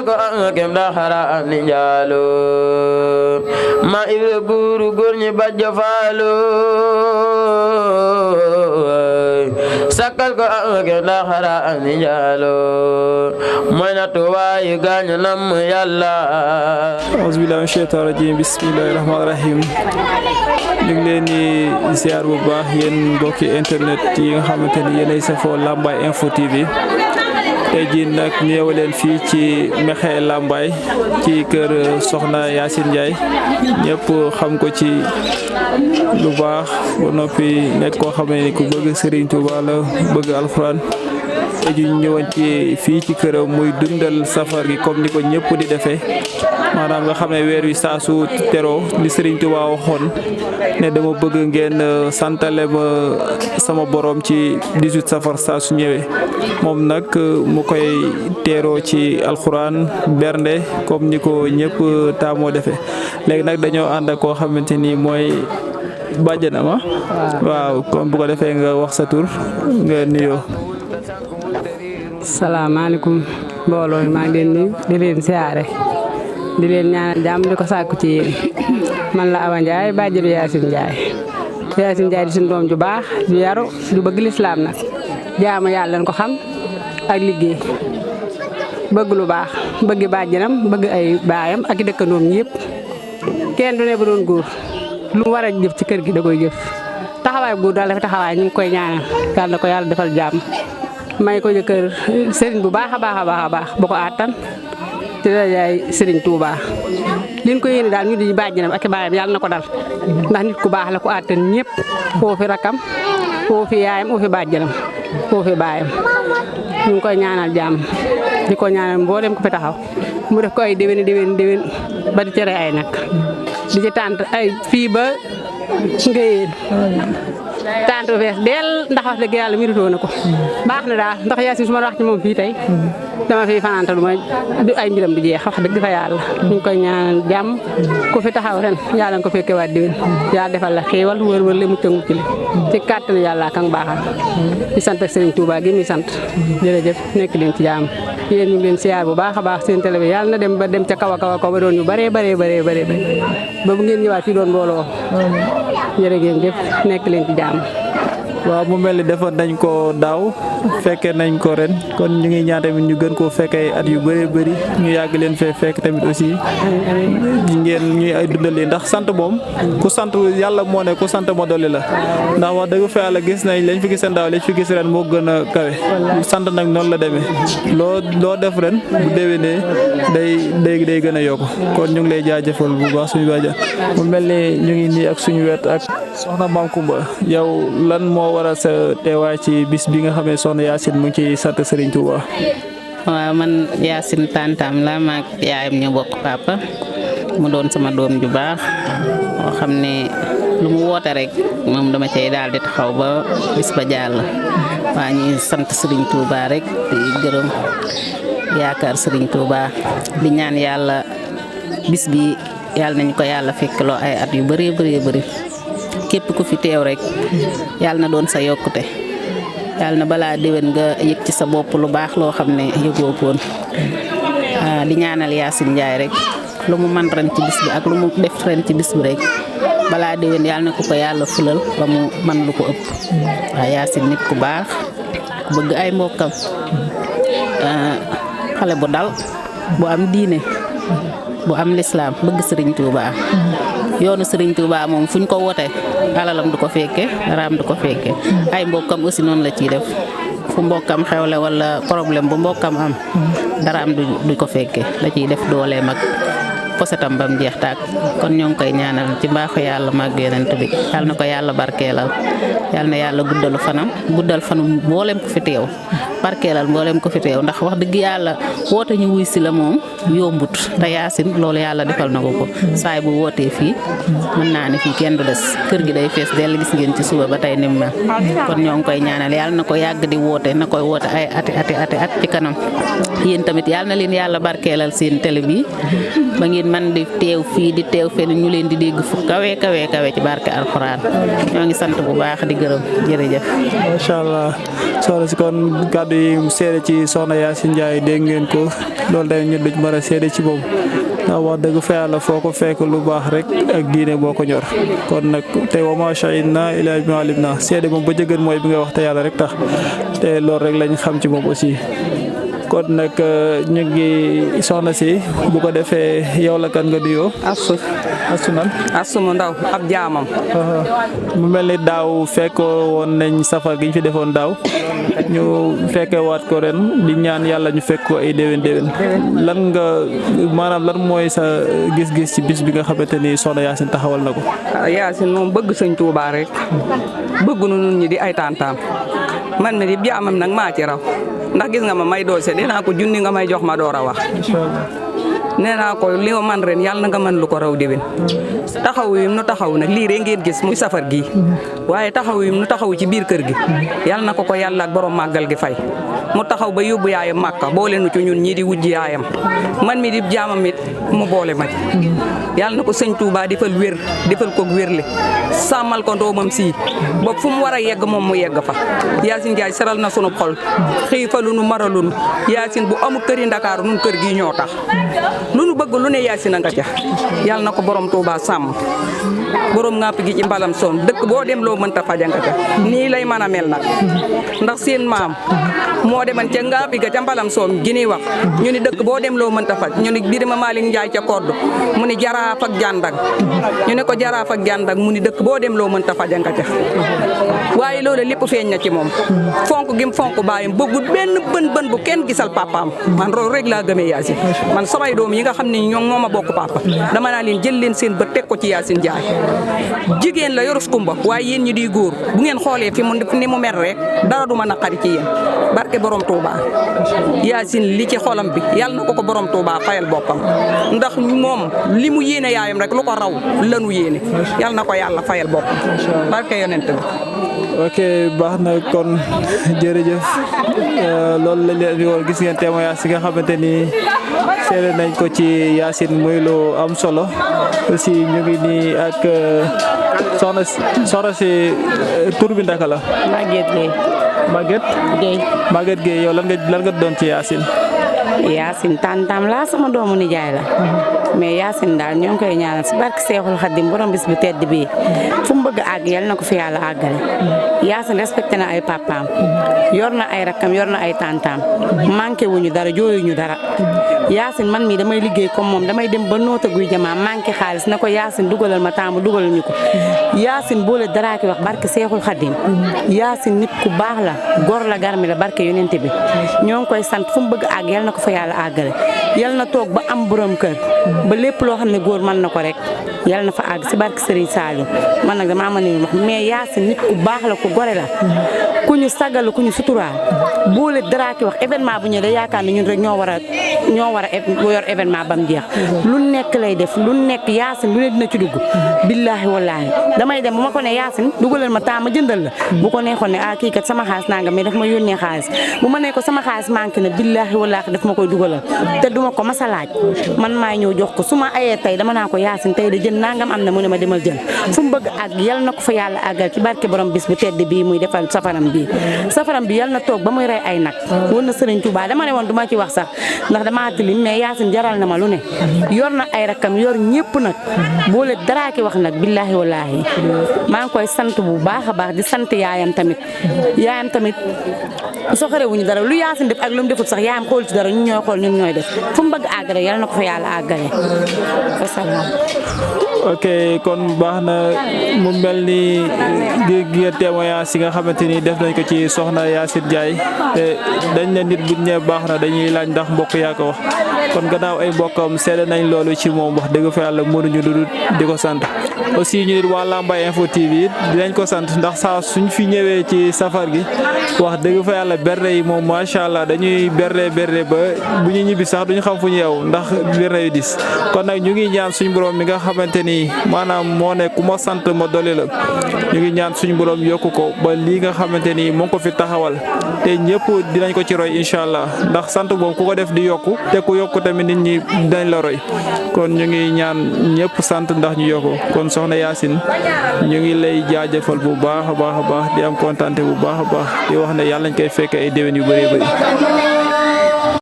sakal ko kem da xara ni njaalo ma ibra buuru góor ñi bajjo faalo sakal ko kem da xara ni njaalo mooy na tuwaayu gaañu nam yàlla auzubillahi mina shaytaani rajiim bismillahi rahmaani rahiim ñu ngi leen di ziar bu baax yéen mbokki internet yi nga xamante ni yéenay safoo Lambaye Info TV tey jii nag ñëw leen fii ci Mékhé Lambaye ci kër Soxna Yacine Ndiaye ñëpp xam ko ci lu baax ba noppi nekk koo xam ne ku bëgg Serigne Touba la bëgg alxuraan tey jii ñu ñëwoon ci fii ci këram muy dundal safar gi comme ni ko ñëpp di defee maanaam nga xam ne weer wi saa su teroo li Serigne Touba waxoon ne dama bëgg ngeen santale ma sama borom ci 18 safar saa su ñëwee moom nag mu koy teeroo ci alxuraan bernde comme ni ko ñëpp taamoo defee léegi nag dañoo ànd ak koo xamante ni mooy bàjjanam waaw comme bu ko defee nga wax sa tur nga nuyoo. salaamaaleykum mbooloo maa ngi leen nuyu di leen siyaare di leen ñaanal jàmm di ko sàkku ci yéen man la Awa Ndiaye bàjjenu Yacine Ndiaye Yacine Ndiaye di suñu doom ju baax ju yaru ju bëgg lislaam nag jaamu yàlla leen ko xam ak liggéey bëgg lu baax bëgg bàjjenam bëgg ay baayam ak i dëkkandoom ñëpp kenn du ne ba doon góor lu mu war a jëf ci kër gi da koy jëf taxawaay góor daal dafa taxawaay ñu ngi koy ñaanal yàlla na ko yàlla defal jàmm may ko jëkkër sëriñ bu baax a baax a baax a baax ba ko àttan ci dajaay Serigne Touba liñ ko yéene daal ñu di bàjjenam ak baayam yàlla na ko dal ndax nit ku baax la ko àttan ñëpp foo fi rakam foo fi yaayam foo fi bàjjenam foo fi baayam ñu ngi koy ñaanal jàmm di ko ñaanal mboolem ko fi taxaw mu def ko ay déwén ba di cere ay nag di ci tànt ay fii ba ngéyeen tànt fees del ndax wax dëgg yàlla méritoo na ko baax na daal ndax Yacine su ma wax ci moom fii tey dama fi fananta du ma ay mbiram du jeex wax dëgg fa yàlla ñu ngi koy ñaanal jàmm ku fi taxaw ren yàlla nga ko fekke waat déwén yàlla defal la xéewal wër le mucc mucc li ci kàttanu yàlla ak baaxal di sant Serigne Touba gi mi sant jërëjëf nekk leen ci jàmm yéen ñu ngi leen siyaar bu baax a baax seen télé bi yàlla na dem ba dem ca kaw a kaw a kaw ba doon yu bëree ba bu ngeen ñëwaat fii doon mbooloo jërë ngeen jëf nekk leen ci jàmm. waaw mu mel ni defoon nañ ko daaw fekkee nañ ko ren kon ñu ngi ñaan tamit ñu gën koo fekkee at yu bëree bëri ñu yàgg leen fee fekk tamit aussi ngeen ñuy ay dundal yi ndax sant moom ku sant yàlla moo ne ku sant ma dolli la ndax wax dëgg fa yàlla gis nañ lañ fi gis daaw lañ fi gis ren moo gën a kawe sant nag noonu la demee loo def ren bu déwénee day gën a yokku kon ñu ngi lay jaajëfal bu baax suñu bàjjan mu mel ni ñu ngi nii ak suñu wet ak soxna Mame Coumba yow lan moo waral sa teewaay ci bis bi nga xam ne soxna Yacine mu ngi ciy sant Serigne Touba. waaw man Yacine tantam la maag yaayam ñu bokk papa mu doon sama doom ju baax moo xam ne lu mu woote rek moom dama cay daal di taxaw ba bis ba jàll waa ñuy sant Serigne Touba rek di gërëm yaakaar Serigne Touba di ñaan yàlla bis bi yàlla nañu ko yàlla fekkloo ay at yu bëree képp ku fi teew rek yàlla na doon sa yokkute yàlla na balaa déwén nga yëg ci sa bopp lu baax loo xam ne yëgoo koon di ñaanal Yacine Ndiaye rek lu mu man ren ci bis bi ak lu mu def ren ci bis bi rek balaa déwén yàlla na ko yàlla fulal ba mu man lu ko ëpp waaw Yacine nit ku baax ku bëgg ay mbokkam xale bu dal bu am diine bu am lislaam bëgg Serigne Touba yoonu Serigne Touba moom fuñ ko wote alalam du ko fekke daraam du ko fekke ay mbokkam aussi noonu la ciy def fu mbokkam xewle wala problème bu mbokkam am daraam du ko fekke da ciy def dooleem ak posetam bam jeex taak kon ñoo ngi koy ñaanal ci mbaaxu yàlla màgg yonent bi yàlla na ko yàlla barkeelal yàlla na yàlla guddal fanu mboolem ko fi teew barkeelal mboolem ko fi teew ndax wax dëgg yàlla woote ñu wuy si la moom yombut te Yacine loolu yàlla defal na ko saay bu wootee fii mën naa ne fii kenn du des kër gi day fees dell gis ngeen ci suba ba tey nim mel kon ñoo ngi koy ñaanal yàlla na ko yàgg di woote na koy woote ay ati at ci kanam yéen tamit yàlla na leen yàlla barkeelal seen télé bi ba ngeen man di teew fii di teew fenn ñu leen di dégg fu kawe ci barke alxuraan ñoo ngi sant bu baax di gërëm jërëjëf. macha allah soxna si kon kàddu yi seede ci soxna Yacine Ndiaye dégg ngeen ko loolu day ñu duñ mën war a seede ci moom ndax wax dëgg fa yàlla foo ko fekk lu baax rek ak diine boo ko ñor kon nag te wa maa shahidnaa illaa bimaa alimnaa seede moom ba jëgën mooy bi nga wax te yàlla rek tax te loolu rek lañ xam ci moom aussi. kon nag ñu ngi soxna si bu ko defee yow la kan nga nuyoo. Astou nan. Astou mu ndaw ab jaamam. mu mel ni daaw fekkoo woon nañ safar gi ñu fi defoon daaw ñu fekkee waat ko ren di ñaan yàlla ñu fekk ko ay déwén lan nga maanaam lan mooy sa gis-gis ci bis bi nga xamante ni soxna Yacine taxawal na ko. Yacine moom bëgg sëñ Touba rek bëgg nu nun ñi di ay tantaam man mi di jaamam nag maa ci raw ndax gis nga ma may doose dinaa ko junni nga may jox ma door a wax. nee naa ko li nga man ren yàlla na nga mën lu ko raw déwén taxaw yi nu taxaw nag lii rek ngeen gis muy safar gi waaye taxaw yi nu taxaw ci biir kër gi yàlla na ko yàlla ak borom màggal gi fay mu taxaw ba yóbbu yaayam màkka boole nu ci ñun ñii di wujj yaayam man mi di jaamam it mu boole ma yàlla na ko sëñ Touba defal wér defal ko wérle sàmmal ko ndoomam si ba fu mu war a yegg moom mu yegg fa Yacine Ndiaye seral na sunu xol xiifalunu maralunu Yacine bu amul këri Ndakaaru nun kër gi ñoo tax lu nu bëgg lu ne Yacine nga ca yàlla na ko borom Touba sàmm borom ŋàpp gi ci mbalam soom dëkk boo dem loo mënta faja nga ca nii lay mën a mel nag ndax seen maam moo deman ca ŋàpp ga ca mbalam soom gi ñuy wax ñu ni dëkk boo dem loo mënta faj ñu ni Birima Malick Ndiaye ca kodd mu ni jaraaf ak jàndag ñu ne ko jaraaf ak jàndag mu ni dëkk boo dem loo mënta faja nga ca waaye loolu lépp feeñ na ci moom fonk gi mu fonk baayam bëggul benn bën bu kenn gisal papaam man loolu rek laa gëmee Yacine man samay doom yi nga xam ne ñoom moo ma bokk papa dama naa leen jël leen seen bët teg ko ci Yacine Ndiaye jigéen la yorus kumba waaye yéen ñi di góor bu ngeen xoolee fi mu ni mu mer rek dara du ma naqari ci yéen barke borom Touba Yacine li ci xolam bi yàlla na ko borom Touba fayal boppam ndax moom li mu yéene yaayam rek lu ko raw lanu yéene yàlla na ko yàlla fayal boppam barke yonent bi. ok baax na kon jërëjëf loolu lañ leen di woon gis ngeen témoignage si nga xamante ni seede nañ ko ci Yacine muy lu am solo aussi ñu ngi nii ak soxna si tur bi ndaka la. Maguette Gueye. Maguette Gueye yow lan nga doon ci Yacine. Yacine tantam la sama doomu nijaay la mais Yacine daal ñoo ngi koy ñaanal si barke Seexul Xadim borom bis bu tedd bii fu mu bëgg a àgg yal na ko fi yàlla àggale Yacine respecté na ay papaam yor na ay rakkam yor na ay tantam manqué wuñu dara jooyuñu dara Yacine man mii damay liggéey comme moom damay dem ba noota guy jamaa manqué xaalis na ko Yacine dugalal ma taamu dugalal ñu ko Yacine boole dara ki wax barke Seexul Xadim Yacine nit ku baax la góor la garmi la barke yonente bi ñoo ngi koy sant fu mu bëgg a àgg yal na ko fa yàlla àggale yal na toog ba am borom kër ba lépp loo xam ne góor mën na ko rek yal na fa àgg si barke Serigne Saliou man nag damaa mën a wax mais Yacine nit ku baax la ku gore la ku ñu sagal ku ñu suturaal boole dara ki wax événement bu ñëwee da yaakaar ne ñun rek ñoo war a yor événement bam jeex lu nekk lay def lu nekk Yacine lu ne dina ci dugg billaahi wallaahi damay dem bu ma ko ne Yacine dugalal ma temps ma jëndal la bu ko neexoon ne kii kat sama xaalis nanga mais daf ma yónnee xaalis bu ma ne ko sama xaalis manqué na billaahi wallaahi daf ma koy dugalal te duma ko masa laaj man maay ñëw jox ko su ma ayee tey dama naa ko Yacine tey de jën nangam am na mu ne ma demal jël fu mu bëgg àgg yal na ko fa yàlla àggal ci barke borom bis bu tedd bii muy defal safaram bi yal na toog ba muy rey ay nag woon na Serigne Touba dama ne woon duma ci wax sax ndax dama tilim mais Yacine jaral na ma lu ne yor na ay rakkam yor ñëpp nag boole dara ki wax nag billaahi wallaahi maa ngi koy sant bu baax a baax di sant yaayam tamit soxorewuñu dara lu Yacine def ak lu mu defut sax yaayam xool ci dara ñun ñooy xool ñun ñooy def fu mu bëgg àggale yal na ko fa yàlla àggale wasalaam. ok kon baax na mu mel ni gi témoignage yi nga xamante ni def nañ ko ci soxna Yacine Ndiaye te dañ ne nit buñ ñee baax na dañuy laaj ndax mbokk yaa ko wax kon gannaaw ay mbokkam seede nañ loolu ci moom wax dëgg fa yàlla mënuñu dudut di ko sant aussi ñu nit waa Lambaye Info TV dinañ ko sant ndax saa suñ fi ñëwee ci safar gi wax dëgg fa yàlla berne yi moom macha allah dañuy berne ba bu ñu ñibbi sax duñu xam fu ñu yeew ndax berne yu dis kon nag ñu ngi ñaan suñu borom mi nga xamante ni maanaam moo ne ku ma sant ma dolli la ñu ngi ñaan suñu borom yokku ko ba lii nga xamante ni moo ngi ko fi taxawal te ñëpp dinañ ko ci roy incha allah ndax sant boobu ku ko def di yokku te ku yokku tamit nit ñi dinañ la roy kon ñu ngi ñaan ñëpp sant ndax ñu yokku kon soxna Yacine ñu ngi lay jaajëfal bu baax a baax di am kontaante bu baax a baax di wax ne yàlla nañ koy fekk ay déwén yu bëree bëri